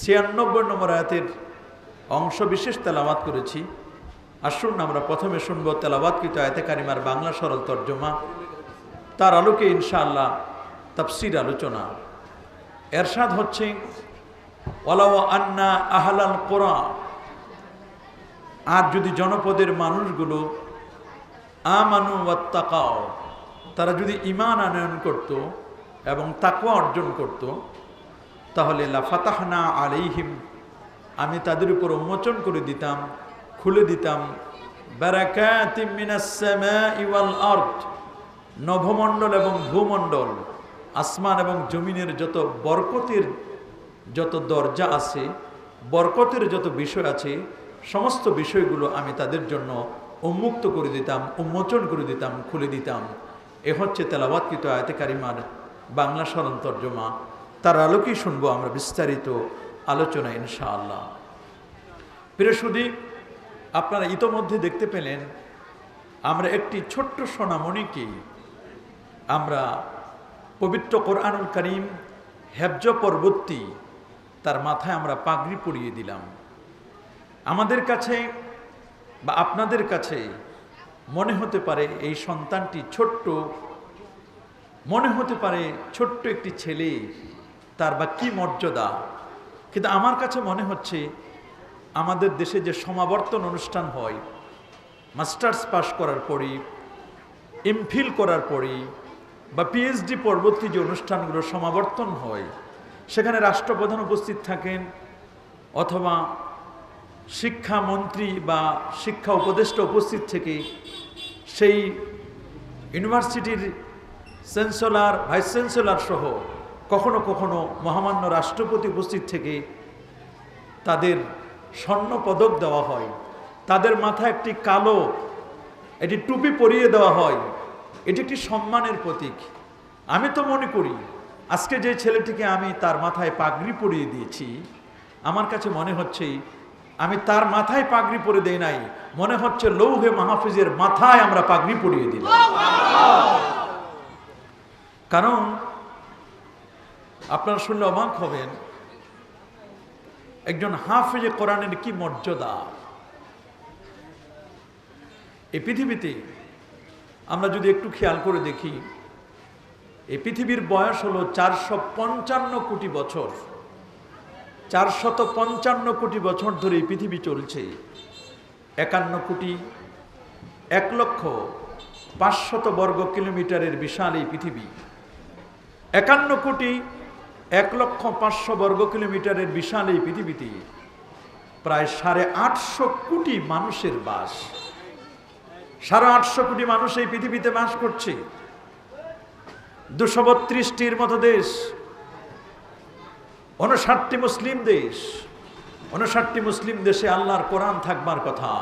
96 নম্বর আয়াতের অংশ বিশেষ তেলাওয়াত করেছি। আসুন আমরা প্রথমে শুনব তেলাওয়াতকৃত আয়াতে কারিমার বাংলা সরল তর্জমা, তার আলোকে ইনশাআল্লাহ তাফসীর আলোচনা। এরশাদ হচ্ছে, ওয়ালাউ আন্না আহলাল কুরা, আর যদি জনপদের মানুষগুলো আমানু ওয়াত্তাকাও, তারা যদি ঈমান আনয়ন করত এবং তাকওয়া অর্জন করত, তাহলে লাফাতাহনা আলাইহিম, আমি তাদের উপর উন্মোচন করে দিতাম, খুলে দিতাম, বারাকাতিম মিনাস সামাই ওয়াল আরদ, নভমণ্ডল এবং ভূমণ্ডল, আসমান এবং জমিনের যত বরকতের যত দরজা আছে, বরকতের যত বিষয় আছে, সমস্ত বিষয়গুলো আমি তাদের জন্য উন্মুক্ত করে দিতাম, উন্মোচন করে দিতাম, খুলে দিতাম। এ হচ্ছে তেলাওয়াতকৃত আয়াতে কারিমার বাংলা সরল তর্জমা। তার আলোকেই শুনবো আমরা বিস্তারিত আলোচনা ইনশাআল্লাহ। প্রিয় সুধী, আপনারা ইতোমধ্যে দেখতে পেলেন আমরা একটি ছোট্ট সোনামণিকে আমরা পবিত্র কোরআনুল কারীম হেফজ পরবর্তী তার মাথায় আমরা পাগড়ি পরিয়ে দিলাম। আমাদের কাছে বা আপনাদের কাছে মনে হতে পারে এই সন্তানটি ছোট্ট, মনে হতে পারে ছোট্ট একটি ছেলে, তার বা কি মর্যাদা। কিন্তু আমার কাছে মনে হচ্ছে আমাদের দেশে যে সমাবর্তন অনুষ্ঠান হয়, মাস্টার্স পাশ করার পরই, এমফিল করার পরই বা পিএইচডি পরবর্তী যে অনুষ্ঠানগুলো সমাবর্তন হয়, সেখানে রাষ্ট্রপ্রধান উপস্থিত থাকেন অথবা শিক্ষামন্ত্রী বা শিক্ষা উপদেষ্টা উপস্থিত থেকে সেই ইউনিভার্সিটির চ্যান্সেলর, ভাইস চ্যান্সেলর সহ কখনো কখনো মহামান্য রাষ্ট্রপতি উপস্থিত থেকে তাদের স্বর্ণ পদক দেওয়া হয়, তাদের মাথায় একটি কালো এটি টুপি পরিয়ে দেওয়া হয়। এটি একটি সম্মানের প্রতীক। আমি তো মনে করি আজকে যে ছেলেটিকে আমি তার মাথায় পাগড়ি পরিয়ে দিয়েছি, আমার কাছে মনে হচ্ছে আমি তার মাথায় পাগড়ি পরে দেই নাই, মনে হচ্ছে লৌহে মাহফুজের মাথায় আমরা পাগড়ি পরিয়ে দিলাম। কারণ আপনারা শুনলে অবাক হবেন, একজন হাফেজে কোরআনের কি মর্যাদা। এই পৃথিবীতে আমরা যদি একটু খেয়াল করে দেখি, এই পৃথিবীর বয়স হলো 455 কোটি বছর। 455 কোটি বছর ধরে এই পৃথিবী চলছে। 51,01,05,000 বর্গ কিলোমিটারের বিশাল এই পৃথিবী। 51,01,05,000 বর্গ কিলোমিটারের বিশাল এই পৃথিবীতে প্রায় 850 কোটি মানুষের বাস। 850 কোটি মানুষ এই পৃথিবীতে বাস করছে। 232টির মতো দেশ, 59টি মুসলিম দেশ। 59টি মুসলিম দেশে আল্লাহর কোরআন থাকবার কথা,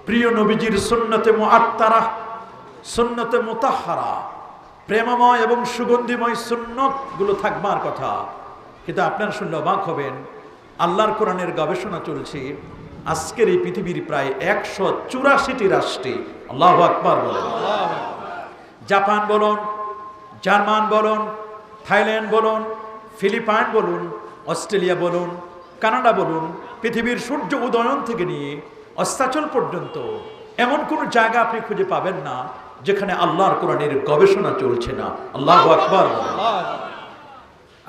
প্রিয় নবীজির সুন্নতে মুআত্তারা, সুন্নতে মুতাহহারা, প্রেমময় এবং সুগন্ধিময় সুন্নত গুলো থাকবার কথা। কিন্তু আপনারা শুনলে অবাক হবেন, আল্লাহর কোরআনের গবেষণা চলছে আজকের এই পৃথিবীর প্রায় 184টি রাষ্ট্রে। আল্লাহু আকবার বলেন। জাপান বলুন, জার্মান বলুন, থাইল্যান্ড বলুন, ফিলিপাইন বলুন, অস্ট্রেলিয়া বলুন, কানাডা বলুন, পৃথিবীর সূর্য উদয়ন থেকে নিয়ে অস্তাচল পর্যন্ত এমন কোনো জায়গা আপনি খুঁজে পাবেন না যেখানে আল্লাহর কোরআনের গবেষণা চলছে না। আল্লাহু আকবার।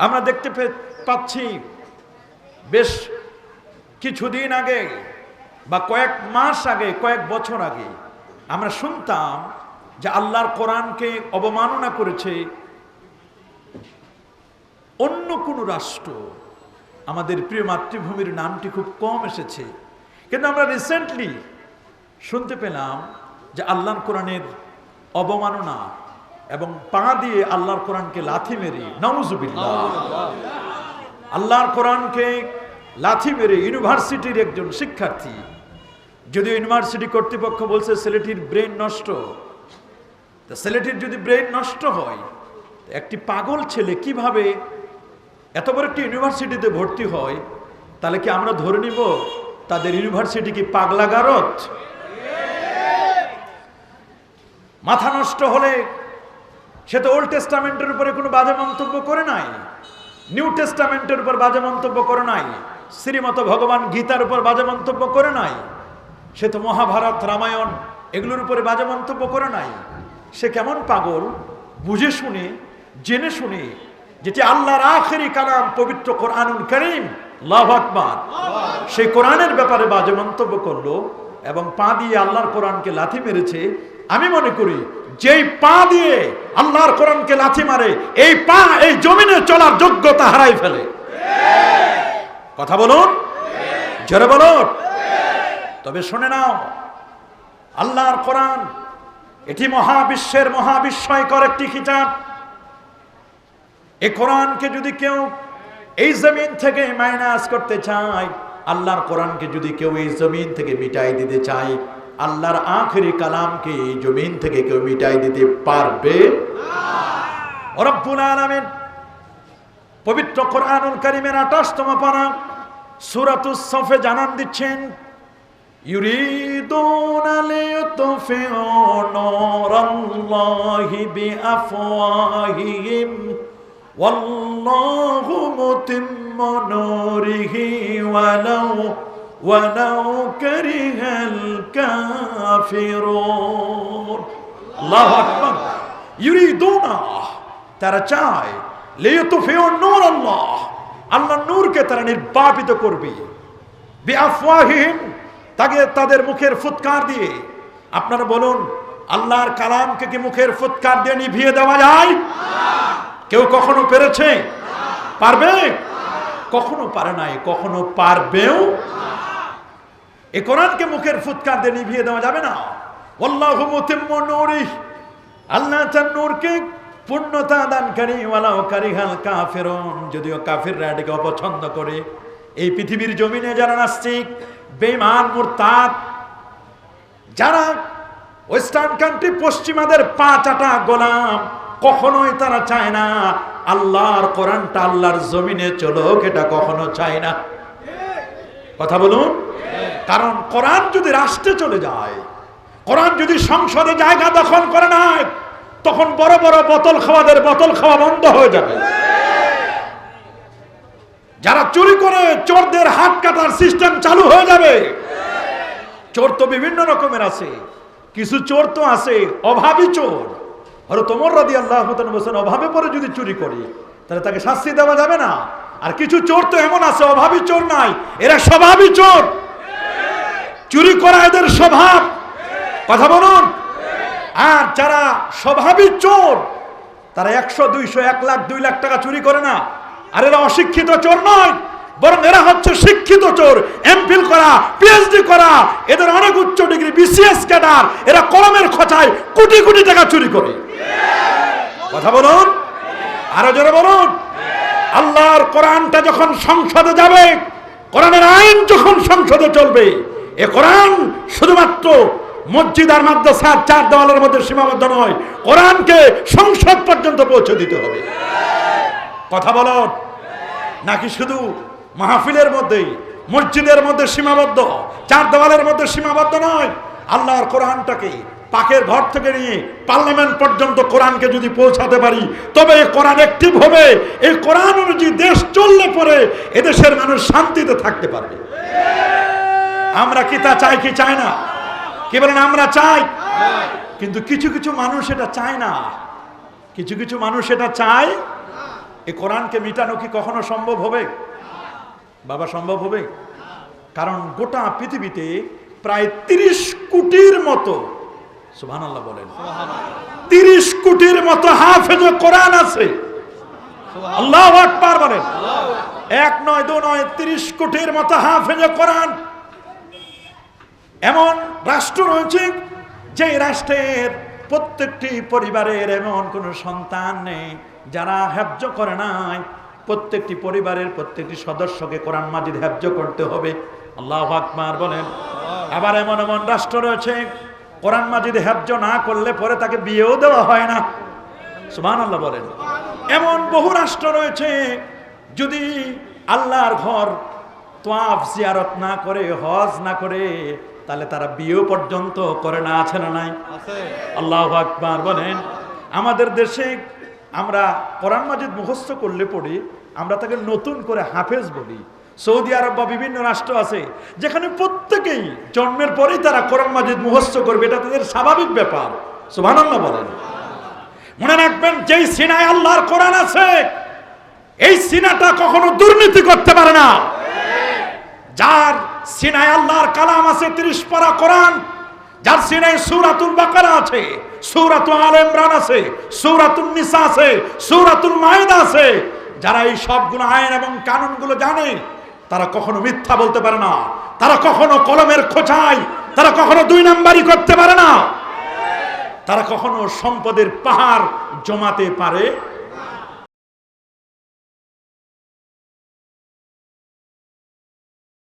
আমরা দেখতে পাচ্ছি বেশ কিছুদিন আগে বা কয়েক মাস আগে, কয়েক বছর আগে আমরা শুনতাম যে আল্লাহর কোরআনকে অবমাননা করেছে অন্য কোন রাষ্ট্র। আমাদের প্রিয় মাতৃভূমির নামটি খুব কম এসেছে, কিন্তু আমরা রিসেন্টলি শুনতে পেলাম যে আল্লাহর কোরআনের অবমাননা এবং পা দিয়ে আল্লাহর কোরআনকে লাথি মেরে, নাউজুবিল্লাহ, আল্লাহর কোরআনকে লাথি মেরে ইউনিভার্সিটির একজন শিক্ষার্থী, যদিও ইউনিভার্সিটি কর্তৃপক্ষ বলছে ছেলেটির ব্রেন নষ্ট, তা ছেলেটির যদি ব্রেন নষ্ট হয়, একটি পাগল ছেলে কিভাবে এত বড় একটি ইউনিভার্সিটিতে ভর্তি হয়, তাহলে কি আমরা ধরে নিব তাদের ইউনিভার্সিটি কি পাগলাগারত? মাথা নষ্ট হলে সে তো ওল্ড টেস্টামেন্টের উপরে কোনো বাজে মন্তব্য করে নাই, নিউ টেস্টামেন্টের উপর বাজে মন্তব্য করে নাই, শ্রীমত ভগবান গীতার উপর বাজে মন্তব্য করে নাই, সে তো মহাভারত রামায়ণ এগুলোর উপরে বাজে মন্তব্য করে নাই। সে কেমন পাগল, বুঝে শুনে জেনে শুনে যেটি আল্লাহর আখেরি কালাম পবিত্র কোরআনুল কারীম, আল্লাহু আকবার, সেই কোরআনের ব্যাপারে বাজে মন্তব্য করলো এবং পা দিয়ে আল্লাহর কোরআনকে লাথি মেরেছে। আমি মনে করি যেই পা দিয়ে আল্লাহর কোরআনকে লাথি মারে, এই পা এই জমিনে চলার যোগ্যতা হারাই ফেলে। কথা বলুন, জোরে বলুন। তবে শুনে নাও, আল্লাহর কোরআন এটি মহাবিশ্বের মহাবিস্ময়কর একটি কিতাব। এই কোরআনকে যদি কেউ এই জমিন থেকে মাইনাস করতে চায়, আল্লাহর কোরআনকে যদি কেউ এই জমিন থেকে মিটাই দিতে চায়, আল্লাহর আখেরি কালামকে এই জমিন থেকে কেউ মিটাই দিতে পারবে না। রব্বুল আলামিন পবিত্র কোরআনুল কারীমের 28তম পারা সূরাতুস সফে জানান দিচ্ছেন, ইউরিদুনা লিয়ুতফিউ নূরাল্লাহি বিআফওয়াহিহিম ওয়াল্লাহু মুতিম্মু নূরিহি ওয়ালাউ কারিহাল কাফিরুন। আল্লাহু আকবার। ইউরিদুনা, তারা চায়, লিয়ুতফিউ নূরাল্লাহ, আল্লাহর নূরকে তারা নির্বাপিত করবে, বিআফওয়াহিহিম, তাদের মুখের ফুৎকার দিয়ে। আপনারা বলুন, আল্লাহর কালামকে কি মুখের ফুৎকার দিয়ে নিভিয়ে দেওয়া যায়? কেউ কখনো পেরেছে? পারবে? কখনো পারে নাই, কখনো পারবেও। এই কোরআনকে মুখের ফুৎকার দিয়ে নিভিয়ে দেওয়া যাবে না। আল্লাহু মুতিম্মু নূরিহি, আল্লাহ তার নূরকে পূর্ণতা দানকারী, ওয়ালাউ কারিহাল কাফিরুন, যদিও কাফিররা এটাকে অপছন্দ করে। এই পৃথিবীর জমিনে যারা নাস্তিক, বেঈমান, মুরতাদ, যারা ওয়েস্টার্ন কান্ট্রি পশ্চিমাদের পা চাটা গোলাম, কখনোই তারা চায় না আল্লাহর কোরআনটা আল্লাহর জমিনে চলুক, এটা কখনো চায় না। কথা বলুন। কারণ কোরআন যদি রাষ্ট্রে চলে যায়, কোরআন যদি সংসদে জায়গা দখল করে নেয়, তখন বড় বড় বোতল খাওয়াদের বোতল খাওয়া বন্ধ হয়ে যাবে। যারা চুরি করে চোরদের হাত কাটার সিস্টেম চালু হয়ে যাবে। চোর তো বিভিন্ন রকমের আছে, কিছু চোর তো আছে অভাবী চোর। হযরত ওমর রাদিয়াল্লাহু তাআলা বলেন, অভাবে পড়ে যদি চুরি করি তাহলে তাকে শাস্তি দেওয়া যাবে না। আর কিছু চোর তো এমন আছে, অভাবী চোর নাই, এরা স্বভাবী চোর, চুরি করা এদের স্বভাব। কথা বলুন। আর যারা স্বভাবী চোর, তারা 100, 200, 1 লাখ, 2 লাখ টাকা চুরি করে না। আর এরা অশিক্ষিত চোর নয়, বরং এরা হচ্ছে শিক্ষিত চোর, এমফিল করা, পিএইচডি করা, এদের অনেক উচ্চ ডিগ্রি, বিসিএস ক্যাডার। এরা কলমের খোঁচায় কোটি কোটি টাকা চুরি করে। কথা বলুন, আরো জোরে বলুন। আল্লাহর কোরআনটা যখন সংসদে যাবে, কোরআনের আইন যখন সংসদে চলবে, এ কোরআন শুধুমাত্র মসজিদ আর মাদ্রাসার 4 দেওয়ালের মধ্যে সীমাবদ্ধ নয়, কোরআনকে সংসদ পর্যন্ত পৌঁছে দিতে হবে। কথা বলুন। নাকি শুধু মাহফিলের মধ্যেই, মসজিদের মধ্যে সীমাবদ্ধ, 4 দেওয়ালের মধ্যে সীমাবদ্ধ নয়। আল্লাহর কোরআনটাকে পাকের ঘর থেকে নিয়ে পার্লামেন্ট পর্যন্ত কোরআনকে যদি পৌঁছাতে পারি, তবে এই কোরআন অ্যাক্টিভ হবে। এই কোরআন অনুযায়ী দেশ চললে পরে এদেশের মানুষ শান্তিতে থাকতে পারবে। আমরা কি তা চাই কি চাই না? কি বলেন? আমরা চাই। কিন্তু কিছু কিছু মানুষ এটা চায় না, কিছু কিছু মানুষ এটা চায়। এই কোরআনকে মিটানো কি কখনো সম্ভব হবে? বাবা, সম্ভব হবে? কারণ গোটা পৃথিবীতে প্রায় 30 কোটির মতো, সুবহানাল্লাহ বলেন, 30 কোটির মতো হাফেজ কোরআন আছে। আল্লাহু আকবার বলেন। 1 নয় 2 নয়, 30 কোটির মতো হাফেজ কোরআন। এমন রাষ্ট্র রয়েছে যে রাষ্ট্রের প্রত্যেকটি পরিবারের এমন কোনো সন্তান নেই যারা হেফজ করে নাই। প্রত্যেকটি পরিবারের প্রত্যেকটি সদস্যকে কোরআন মাজিদ হেফজ করতে হবে। আল্লাহু আকবার বলেন। আবার এমন এমন রাষ্ট্র রয়েছে, কোরআন মাজিদ হেফজ না করলে পরে তাকে বিয়েও দেওয়া হয় না। সুবহানাল্লাহ বলেন। এমন বহু রাষ্ট্র রয়েছে, যদি আল্লাহর ঘর তোয়াফ জিয়ারত না করে, হজ না করে, তাহলে তারা বিয়ে পর্যন্ত করে না। আছে না নাই? আল্লাহু আকবার বলেন। আমাদের দেশে আমরা কোরআন মাজিদ মুখস্থ করলে পড়ি আমরা তাকে নতুন করে হাফেজ বলি। সৌদি আরব বা বিভিন্ন রাষ্ট্র আছে যেখানে প্রত্যেকেই জন্মের পরেই তারা কোরআন মাজিদ মুখস্থ করবে, এটা তাদের স্বাভাবিক ব্যাপার। সুবহানাল্লাহ বলেন। মনে রাখবেন, যেই সিনায় আল্লাহর কোরআন আছে এই সিনাটা কখনো দুর্নীতি করতে পারে না। যার সিনায় আল্লাহর কালাম আছে 30 পারা কোরআন, যার সিনায় সূরাতুল বাকারা আছে, সূরাতুল আলে ইমরান আছে, সূরাতুল নিসা আছে, সূরাতুল মাইদা আছে, যারা এই সবগুলো আইন এবং কানুনগুলো জানে তারা কখনো মিথ্যা বলতে পারে না, তারা কখনো কলমের খোঁচায়, তারা কখনো 2 নাম্বারি করতে পারে না, তারা কখনো সম্পদের পাহাড় জমাতে পারে